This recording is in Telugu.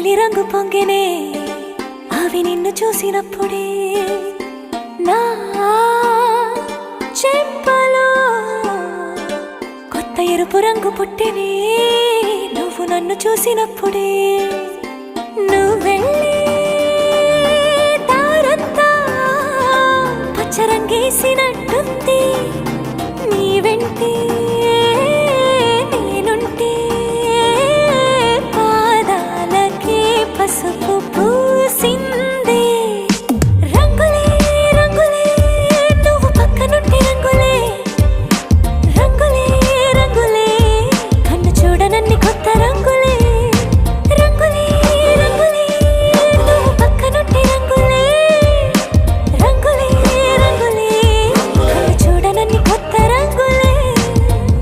నీలి రంగు పొంగినే అవి నిన్ను చూసినప్పుడే నా చెంపలో కొత్త ఎరుపు రంగు పుట్టినే నువ్వు నన్ను చూసినప్పుడే నువ్వెళ్ళి దారంతా పచ్చరంగేసినట్టుంది నీ వెంటే